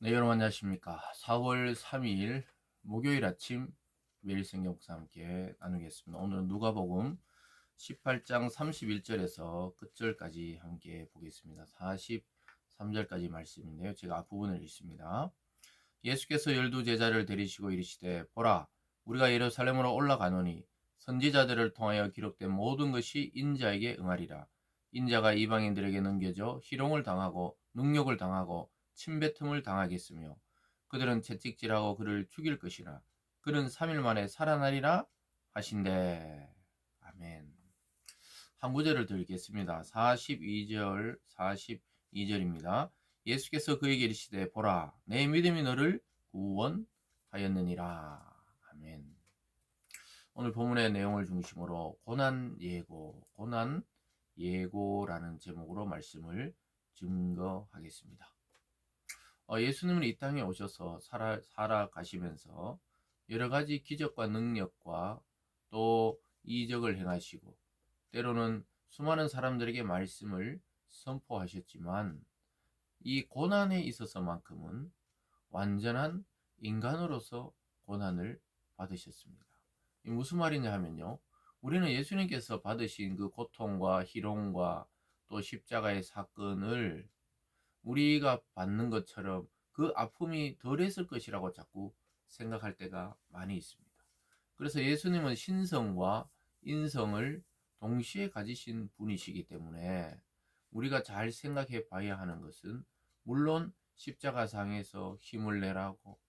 네, 여러분 안녕하십니까. 4월 3일 목요일 아침 매일 성경 묵상 함께 나누겠습니다. 오늘은 누가복음 18장 31절에서 끝절까지 함께 보겠습니다. 43절까지 말씀인데요. 제가 앞부분을 읽습니다. 예수께서 열두 제자를 데리시고 이르시되 보라 우리가 예루살렘으로 올라가노니 선지자들을 통하여 기록된 모든 것이 인자에게 응하리라. 인자가 이방인들에게 넘겨져 희롱을 당하고 능욕을 당하고 침뱉음을 당하겠으며 그들은 채찍질하고 그를 죽일 것이라. 그는 3일 만에 살아나리라 하신대. 아멘. 한 구절을 더 읽겠습니다. 42절입니다. 예수께서 그에게 이르시되 보라 내 믿음이 너를 구원하였느니라. 아멘. 오늘 본문의 내용을 중심으로 고난 예고라는 제목으로 말씀을 증거하겠습니다. 예수님은 이 땅에 오셔서 살아가시면서 여러 가지 기적과 능력과 또 이적을 행하시고 때로는 수많은 사람들에게 말씀을 선포하셨지만 이 고난에 있어서만큼은 완전한 인간으로서 고난을 받으셨습니다. 이 무슨 말이냐 하면요. 우리는 예수님께서 받으신 그 고통과 희롱과 또 십자가의 사건을 우리가 받는 것처럼 그 아픔이 덜했을 것이라고 자꾸 생각할 때가 많이 있습니다. 그래서 예수님은 신성과 인성을 동시에 가지신 분이시기 때문에 우리가 잘 생각해 봐야 하는 것은 물론 십자가상에서 힘을 내라고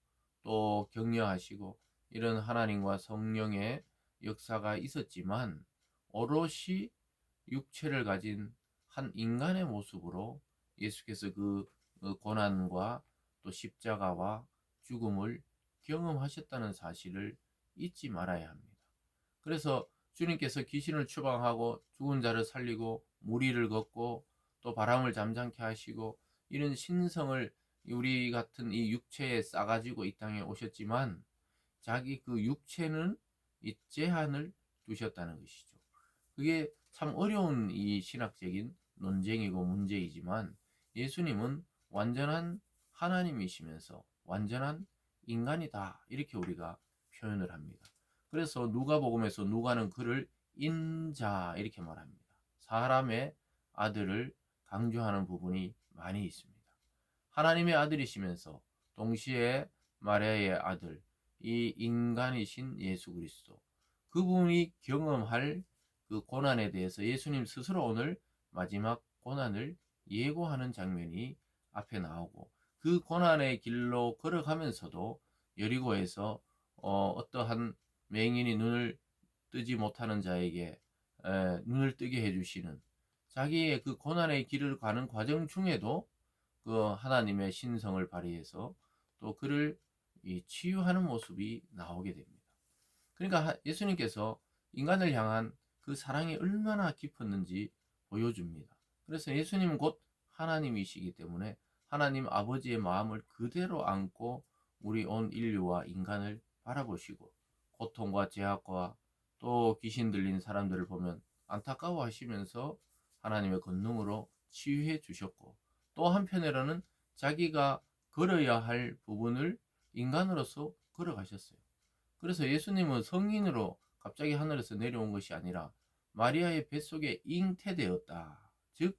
또 격려하시고 이런 하나님과 성령의 역사가 있었지만 오롯이 육체를 가진 한 인간의 모습으로 예수께서 그 고난과 또 십자가와 죽음을 경험하셨다는 사실을 잊지 말아야 합니다. 그래서 주님께서 귀신을 추방하고 죽은 자를 살리고 무리를 걷고 또 바람을 잠잠케 하시고 이런 신성을 우리 같은 이 육체에 싸가지고 이 땅에 오셨지만 자기 그 육체는 이 제한을 두셨다는 것이죠. 그게 참 어려운 이 신학적인 논쟁이고 문제이지만 예수님은 완전한 하나님이시면서 완전한 인간이다 이렇게 우리가 표현을 합니다. 그래서 누가복음에서 누가는 그를 인자 이렇게 말합니다. 사람의 아들을 강조하는 부분이 많이 있습니다. 하나님의 아들이시면서 동시에 마리아의 아들, 이 인간이신 예수 그리스도, 그분이 경험할 그 고난에 대해서 예수님 스스로 오늘 마지막 고난을 예고하는 장면이 앞에 나오고 그 고난의 길로 걸어가면서도 여리고에서 어떠한 맹인이 눈을 뜨지 못하는 자에게 눈을 뜨게 해주시는 자기의 그 고난의 길을 가는 과정 중에도 그 하나님의 신성을 발휘해서 또 그를 치유하는 모습이 나오게 됩니다. 그러니까 예수님께서 인간을 향한 그 사랑이 얼마나 깊었는지 보여줍니다. 그래서 예수님은 곧 하나님이시기 때문에 하나님 아버지의 마음을 그대로 안고 우리 온 인류와 인간을 바라보시고 고통과 제약과 또 귀신 들린 사람들을 보면 안타까워 하시면서 하나님의 권능으로 치유해 주셨고 또 한편으로는 자기가 걸어야 할 부분을 인간으로서 걸어가셨어요. 그래서 예수님은 성인으로 갑자기 하늘에서 내려온 것이 아니라 마리아의 뱃속에 잉태되었다. 즉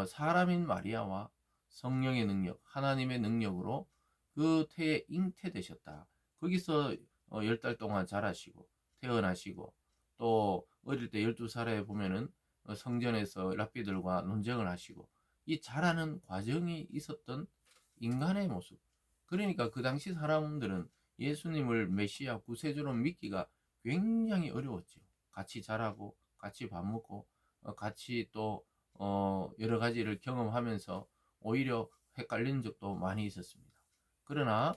사람인 마리아와 성령의 능력, 하나님의 능력으로 그 태에 잉태되셨다. 거기서 10달 동안 자라시고 태어나시고 또 어릴 때 12살에 보면은 성전에서 랍비들과 논쟁을 하시고 이 자라는 과정이 있었던 인간의 모습. 그러니까 그 당시 사람들은 예수님을 메시아 구세주로 믿기가 굉장히 어려웠죠. 같이 자라고 같이 밥 먹고 같이 또 여러 가지를 경험하면서 오히려 헷갈리는 적도 많이 있었습니다. 그러나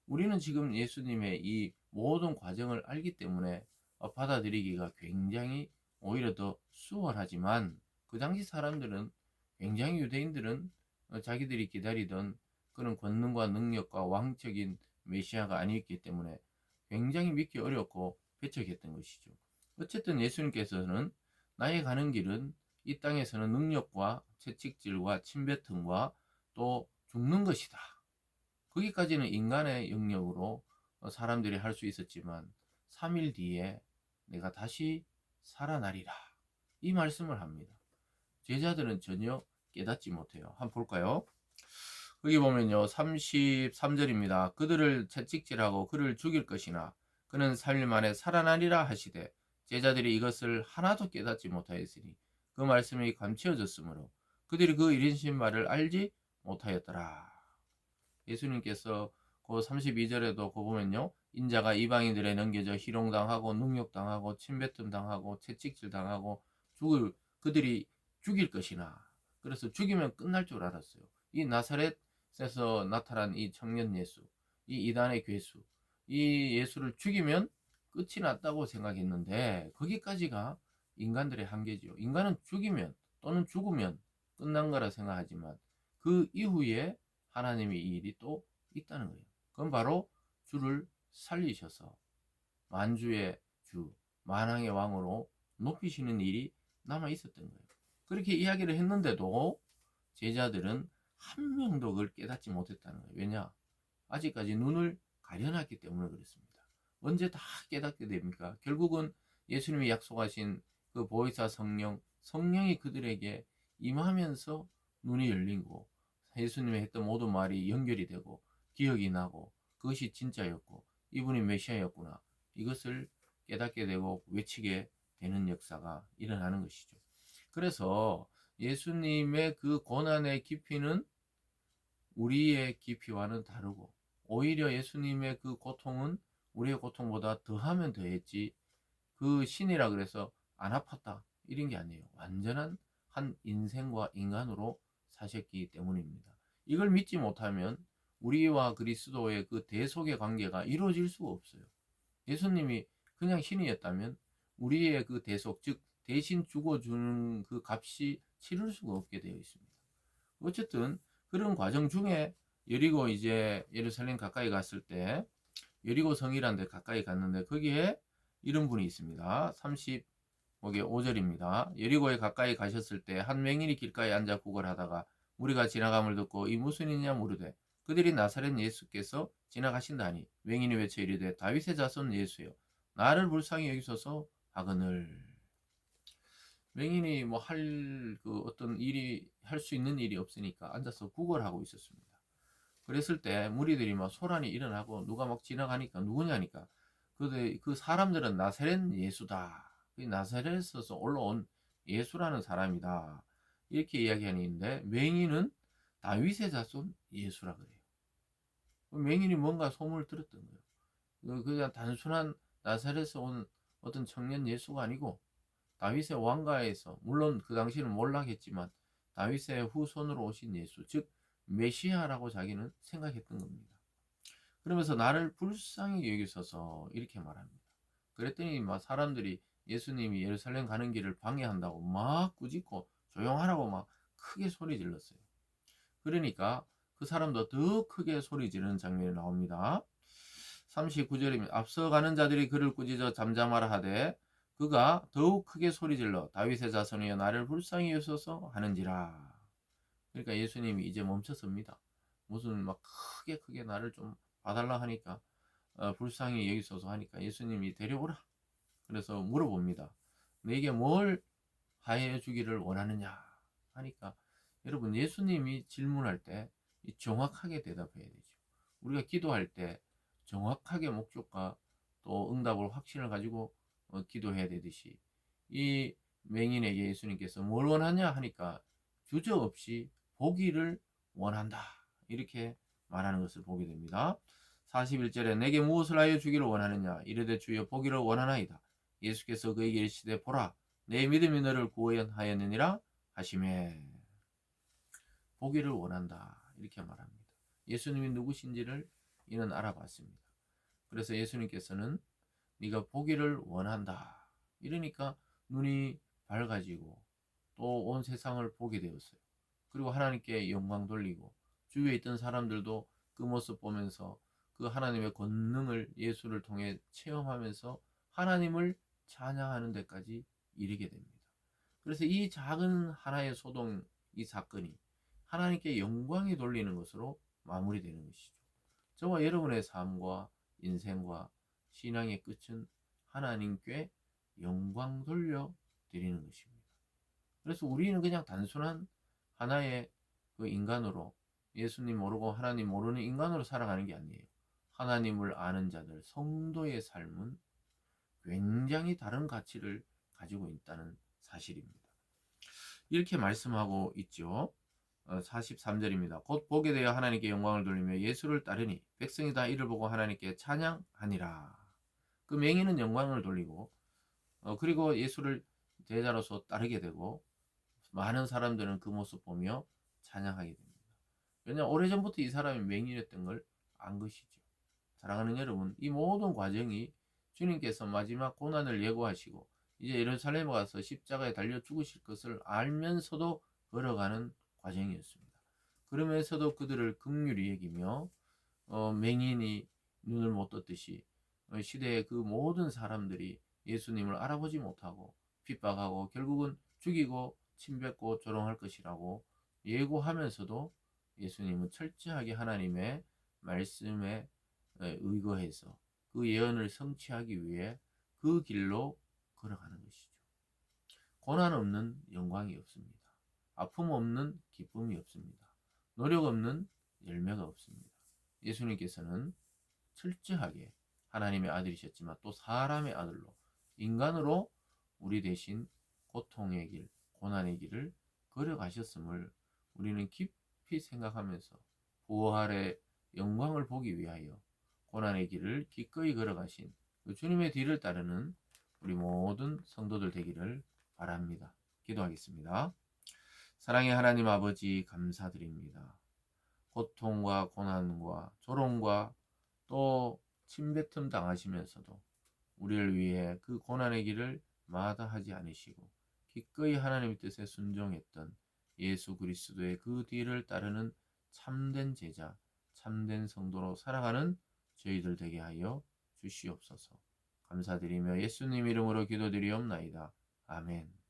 우리는 지금 예수님의 이 모든 과정을 알기 때문에 받아들이기가 굉장히 오히려 더 수월하지만 그 당시 사람들은 굉장히 유대인들은 자기들이 기다리던 그런 권능과 능력과 왕적인 메시아가 아니었기 때문에 굉장히 믿기 어렵고 배척했던 것이죠. 어쨌든 예수님께서는 나의 가는 길은 이 땅에서는 능력과 채찍질과 침뱉음과 또 죽는 것이다. 거기까지는 인간의 영역으로 사람들이 할 수 있었지만 3일 뒤에 내가 다시 살아나리라. 이 말씀을 합니다. 제자들은 전혀 깨닫지 못해요. 한번 볼까요? 여기 보면요. 33절입니다. 그들을 채찍질하고 그를 죽일 것이나 그는 3일 만에 살아나리라 하시되 제자들이 이것을 하나도 깨닫지 못하였으니 그 말씀이 감추어졌으므로 그들이 그 이르신 말을 알지 못하였더라. 예수님께서 그 32절에도 그 보면요. 인자가 이방인들에 넘겨져 희롱당하고 능욕당하고 침뱉음당하고 채찍질당하고 그들이 죽일 것이나 그래서 죽이면 끝날 줄 알았어요. 이 나사렛에서 나타난 이 청년 예수, 이 이단의 괴수, 이 예수를 죽이면 끝이 났다고 생각했는데 거기까지가 인간들의 한계지요. 인간은 죽이면 또는 죽으면 끝난 거라 생각하지만 그 이후에 하나님의 이 일이 또 있다는 거예요. 그건 바로 주를 살리셔서 만주의 주, 만왕의 왕으로 높이시는 일이 남아 있었던 거예요. 그렇게 이야기를 했는데도 제자들은 한 명도 그걸 깨닫지 못했다는 거예요. 왜냐? 아직까지 눈을 가려놨기 때문에 그렇습니다. 언제 다 깨닫게 됩니까? 결국은 예수님이 약속하신 그 보혜사 성령이 그들에게 임하면서 눈이 열리고 예수님이 했던 모든 말이 연결이 되고 기억이 나고 그것이 진짜였고 이분이 메시아였구나. 이것을 깨닫게 되고 외치게 되는 역사가 일어나는 것이죠. 그래서 예수님의 그 고난의 깊이는 우리의 깊이와는 다르고 오히려 예수님의 그 고통은 우리의 고통보다 더하면 더했지 그 신이라 그래서 안 아팠다 이런 게 아니에요. 완전한 한 인생과 인간으로 사셨기 때문입니다. 이걸 믿지 못하면 우리와 그리스도의 그 대속의 관계가 이루어질 수가 없어요. 예수님이 그냥 신이었다면 우리의 그 대속, 즉 대신 죽어주는 그 값이 치를 수가 없게 되어 있습니다. 어쨌든 그런 과정 중에 여리고 이제 예루살렘 가까이 갔을 때 여리고 성이라는 데 가까이 갔는데 거기에 이런 분이 있습니다. 35절입니다. 여리고에 가까이 가셨을 때 한 맹인이 길가에 앉아 구걸하다가 우리가 지나감을 듣고 이 무슨 일이냐 물으되 그들이 나사렛 예수께서 지나가신다 하니 맹인이 외쳐 이르되 다윗의 자손 예수여 나를 불쌍히 여기소서 하거늘. 맹인이 뭐 어떤 일이 할 수 있는 일이 없으니까 앉아서 구걸하고 있었습니다. 그랬을 때 무리들이 막 소란이 일어나고 누가 막 지나가니까 누구냐니까 그 사람들은 나사렛 예수다. 나사렛에서 올라온 예수라는 사람이다. 이렇게 이야기하는데 맹인은 다윗의 자손 예수라 그래요. 맹인이 뭔가 소문을 들었던 거예요. 그냥 단순한 나사렛에서 온 어떤 청년 예수가 아니고 다윗의 왕가에서 물론 그 당시는 몰락했지만 다윗의 후손으로 오신 예수 즉 메시아라고 자기는 생각했던 겁니다. 그러면서 나를 불쌍히 여기소서 이렇게 말합니다. 그랬더니 막 사람들이 예수님이 예루살렘 가는 길을 방해한다고 막 꾸짖고 조용하라고 막 크게 소리 질렀어요. 그러니까 그 사람도 더 크게 소리 지르는 장면이 나옵니다. 39절입니다. 앞서가는 자들이 그를 꾸짖어 잠잠하라 하되 그가 더욱 크게 소리질러 다윗의 자손이여 나를 불쌍히 여소서 하는지라. 그러니까 예수님이 이제 멈췄습니다. 무슨 막 크게 나를 좀 봐달라 하니까 불쌍히 여기소서 하니까 예수님이 데려오라. 그래서 물어봅니다. 내게 뭘 하여 주기를 원하느냐 하니까 여러분 예수님이 질문할 때 정확하게 대답해야 되죠. 우리가 기도할 때 정확하게 목적과 또 응답을 확신을 가지고 기도해야 되듯이 이 맹인에게 예수님께서 뭘 원하냐 하니까 주저없이 보기를 원한다 이렇게 말하는 것을 보게 됩니다. 41절에 내게 무엇을 하여 주기를 원하느냐 이르되 주여 보기를 원하나이다. 예수께서 그에게 이르시되 보라 내 믿음이 너를 구원하였느니라 하시매. 보기를 원한다 이렇게 말합니다. 예수님이 누구신지를 이는 알아봤습니다. 그래서 예수님께서는 네가 보기를 원한다 이러니까 눈이 밝아지고 또 온 세상을 보게 되었어요. 그리고 하나님께 영광 돌리고 주위에 있던 사람들도 그 모습 보면서 그 하나님의 권능을 예수를 통해 체험하면서 하나님을 찬양하는 데까지 이르게 됩니다. 그래서 이 작은 하나의 소동 이 사건이 하나님께 영광이 돌리는 것으로 마무리되는 것이죠. 저와 여러분의 삶과 인생과 신앙의 끝은 하나님께 영광 돌려 드리는 것입니다. 그래서 우리는 그냥 단순한 하나의 그 인간으로, 예수님 모르고 하나님 모르는 인간으로 살아가는 게 아니에요. 하나님을 아는 자들, 성도의 삶은 굉장히 다른 가치를 가지고 있다는 사실입니다. 이렇게 말씀하고 있죠. 43절입니다. 곧 보게 되어 하나님께 영광을 돌리며 예수를 따르니 백성이 다 이를 보고 하나님께 찬양하니라. 그 맹인은 영광을 돌리고 그리고 예수를 제자로서 따르게 되고 많은 사람들은 그 모습 보며 찬양하게 됩니다. 왜냐하면 오래전부터 이 사람이 맹인이었던 걸 안 것이죠. 사랑하는 여러분, 이 모든 과정이 주님께서 마지막 고난을 예고하시고 이제 예루살렘에 가서 십자가에 달려 죽으실 것을 알면서도 걸어가는 과정이었습니다. 그러면서도 그들을 긍휼히 여기며 맹인이 눈을 못 떴듯이 시대의 그 모든 사람들이 예수님을 알아보지 못하고 핍박하고 결국은 죽이고 침뱉고 조롱할 것이라고 예고하면서도 예수님은 철저하게 하나님의 말씀에 의거해서 그 예언을 성취하기 위해 그 길로 걸어가는 것이죠. 고난 없는 영광이 없습니다. 아픔 없는 기쁨이 없습니다. 노력 없는 열매가 없습니다. 예수님께서는 철저하게 하나님의 아들이셨지만 또 사람의 아들로 인간으로 우리 대신 고통의 길, 고난의 길을 걸어가셨음을 우리는 깊이 생각하면서 부활의 영광을 보기 위하여 고난의 길을 기꺼이 걸어가신 그 주님의 뒤를 따르는 우리 모든 성도들 되기를 바랍니다. 기도하겠습니다. 사랑의 하나님 아버지 감사드립니다. 고통과 고난과 조롱과 또 침뱉음 당하시면서도 우리를 위해 그 고난의 길을 마다하지 않으시고 기꺼이 하나님의 뜻에 순종했던 예수 그리스도의 그 뒤를 따르는 참된 제자, 참된 성도로 살아가는 저희들 되게 하여 주시옵소서. 감사드리며 예수님 이름으로 기도드리옵나이다. 아멘.